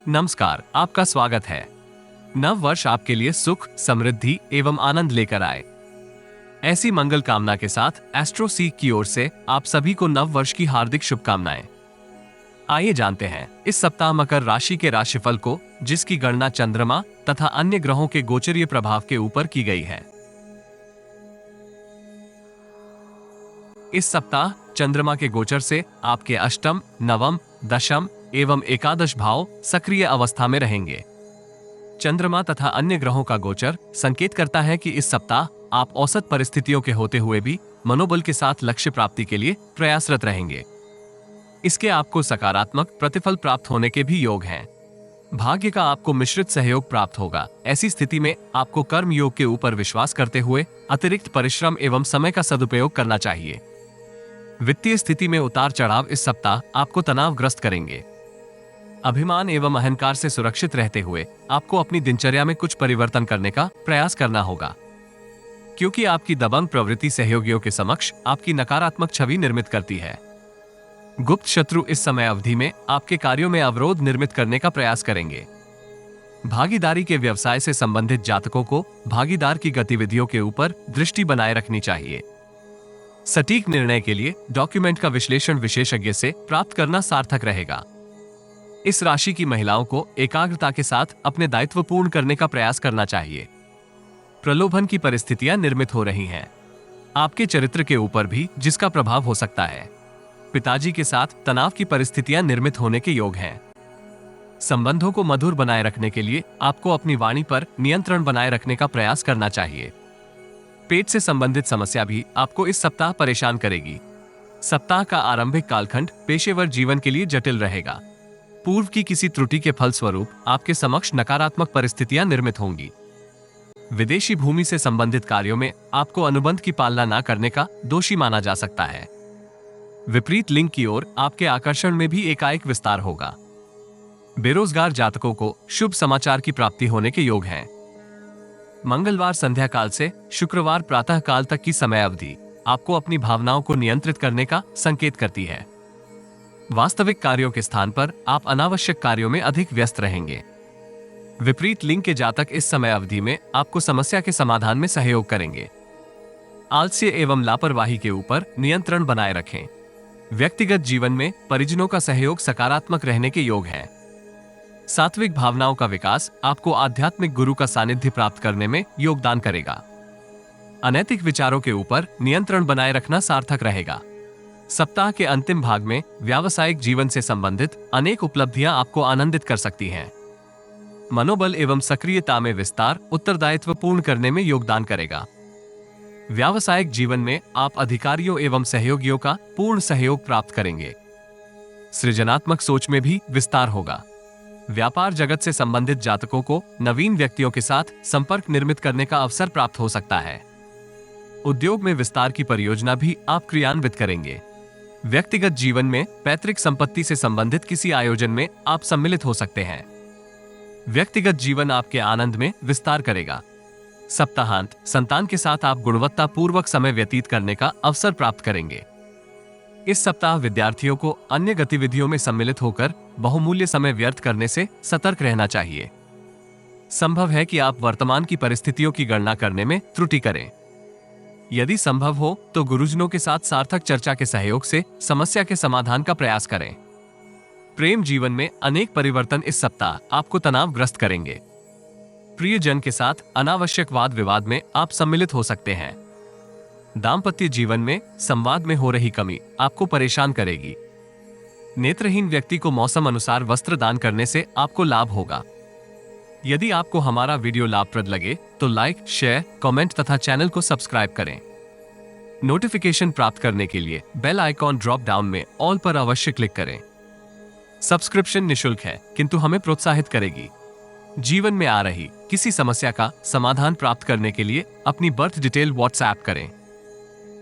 नमस्कार, आपका स्वागत है। नव वर्ष आपके लिए सुख, समृद्धि एवं आनंद लेकर आए। ऐसी मंगल कामना के साथ एस्ट्रो सीक की ओर से आप सभी को नव वर्ष की हार्दिक शुभकामनाएं। आइए जानते हैं इस सप्ताह मकर राशि के राशिफल को, जिसकी गणना चंद्रमा तथा अन्य ग्रहों के गोचरीय प्रभाव के ऊपर की गई है। इस सप्ताह चंद्रमा के गोचर से आपके अष्टम, नवम, दशम एवं एकादश भाव सक्रिय अवस्था में रहेंगे। चंद्रमा तथा अन्य ग्रहों का गोचर संकेत करता है कि इस सप्ताह आप औसत परिस्थितियों के होते हुए भी मनोबल के साथ लक्ष्य प्राप्ति के लिए प्रयासरत रहेंगे। इसके आपको सकारात्मक प्रतिफल प्राप्त होने के भी योग हैं। भाग्य का आपको मिश्रित सहयोग प्राप्त होगा। ऐसी स्थिति में आपको कर्म योग के ऊपर विश्वास करते हुए अतिरिक्त परिश्रम एवं समय का सदुपयोग करना चाहिए। वित्तीय स्थिति में उतार चढ़ाव इस सप्ताह आपको तनावग्रस्त करेंगे। अभिमान एवं अहंकार से सुरक्षित रहते हुए आपको अपनी दिनचर्या में कुछ परिवर्तन करने का प्रयास करना होगा, क्योंकि आपकी दबंग प्रवृत्ति सहयोगियों के समक्ष आपकी नकारात्मक छवि निर्मित करती है। गुप्त शत्रु इस समय अवधि में आपके कार्यों में अवरोध निर्मित करने का प्रयास करेंगे। भागीदारी के व्यवसाय से संबंधित जातकों को भागीदार की गतिविधियों के ऊपर दृष्टि बनाए रखनी चाहिए। सटीक निर्णय के लिए डॉक्यूमेंट का विश्लेषण विशेषज्ञ से प्राप्त करना सार्थक रहेगा। इस राशि की महिलाओं को एकाग्रता के साथ अपने दायित्व पूर्ण करने का प्रयास करना चाहिए। प्रलोभन की परिस्थितियां निर्मित हो रही हैं, आपके चरित्र के ऊपर भी, जिसका प्रभाव हो सकता है। पिताजी के साथ तनाव की परिस्थितियां निर्मित होने के योग हैं। संबंधों को मधुर बनाए रखने के लिए आपको अपनी वाणी पर नियंत्रण बनाए रखने का प्रयास करना चाहिए। पेट से संबंधित समस्या भी आपको इस सप्ताह परेशान करेगी। सप्ताह का आरंभिक कालखंड पेशेवर जीवन के लिए जटिल रहेगा। पूर्व की किसी त्रुटि के फलस्वरूप आपके समक्ष नकारात्मक परिस्थितियां निर्मित होंगी। विदेशी भूमि से संबंधित कार्यों में आपको अनुबंध की पालना न करने का दोषी माना जा सकता है। विपरीत लिंग की ओर आपके आकर्षण में भी एकाएक विस्तार होगा। बेरोजगार जातकों को शुभ समाचार की प्राप्ति होने के योग हैं। मंगलवार संध्या काल से शुक्रवार प्रातः काल तक की समय अवधि आपको अपनी भावनाओं को नियंत्रित करने का संकेत करती है। वास्तविक कार्यों के स्थान पर आप अनावश्यक कार्यों में अधिक व्यस्त रहेंगे। विपरीत लिंग के जातक इस समय अवधि में आपको समस्या के समाधान में सहयोग करेंगे। आलस्य एवं लापरवाही के ऊपर नियंत्रण बनाए रखें। व्यक्तिगत जीवन में परिजनों का सहयोग सकारात्मक रहने के योग हैं। सात्विक भावनाओं का विकास आपको आध्यात्मिक गुरु का सानिध्य प्राप्त करने में योगदान करेगा। अनैतिक विचारों के ऊपर नियंत्रण बनाए रखना सार्थक रहेगा। सप्ताह के अंतिम भाग में व्यावसायिक जीवन से संबंधित अनेक उपलब्धियां आपको आनंदित कर सकती हैं। मनोबल एवं सक्रियता में विस्तार उत्तरदायित्व पूर्ण करने में योगदान करेगा। व्यावसायिक जीवन में आप अधिकारियों एवं सहयोगियों का पूर्ण सहयोग प्राप्त करेंगे। सृजनात्मक सोच में भी विस्तार होगा। व्यापार जगत से संबंधित जातकों को नवीन व्यक्तियों के साथ संपर्क निर्मित करने का अवसर प्राप्त हो सकता है। उद्योग में विस्तार की परियोजना भी आप क्रियान्वित करेंगे। व्यक्तिगत जीवन में पैतृक संपत्ति से संबंधित किसी आयोजन में आप सम्मिलित हो सकते हैं। व्यक्तिगत जीवन आपके आनंद में विस्तार करेगा। सप्ताहांत संतान के साथ आप गुणवत्तापूर्वक समय व्यतीत करने का अवसर प्राप्त करेंगे। इस सप्ताह विद्यार्थियों को अन्य गतिविधियों में सम्मिलित होकर बहुमूल्य समय व्यर्थ करने से सतर्क रहना चाहिए। संभव है कि आप वर्तमान की परिस्थितियों की गणना करने में त्रुटि करें। यदि संभव हो तो गुरुजनों के साथ सार्थक चर्चा के सहयोग से समस्या के समाधान का प्रयास करें। प्रेम जीवन में अनेक परिवर्तन इस सप्ताह आपको तनावग्रस्त करेंगे। प्रियजन के साथ अनावश्यक वाद विवाद में आप सम्मिलित हो सकते हैं। दाम्पत्य जीवन में संवाद में हो रही कमी आपको परेशान करेगी। नेत्रहीन व्यक्ति को मौसम अनुसार वस्त्र दान करने से आपको लाभ होगा। यदि आपको हमारा वीडियो लाभप्रद लगे तो लाइक, शेयर, कमेंट तथा चैनल को सब्सक्राइब करें। नोटिफिकेशन प्राप्त करने के लिए बेल आइकॉन ड्रॉप डाउन में ऑल पर अवश्य क्लिक करें। सब्सक्रिप्शन निशुल्क है, किंतु हमें प्रोत्साहित करेगी। जीवन में आ रही किसी समस्या का समाधान प्राप्त करने के लिए अपनी बर्थ डिटेल व्हाट्सएप करें।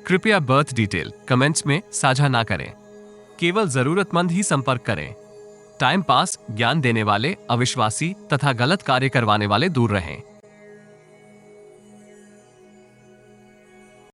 कृपया बर्थ डिटेल कमेंट्स में साझा ना करें। केवल जरूरतमंद ही संपर्क करें। टाइम पास, ज्ञान देने वाले, अविश्वासी तथा गलत कार्य करवाने वाले दूर रहें।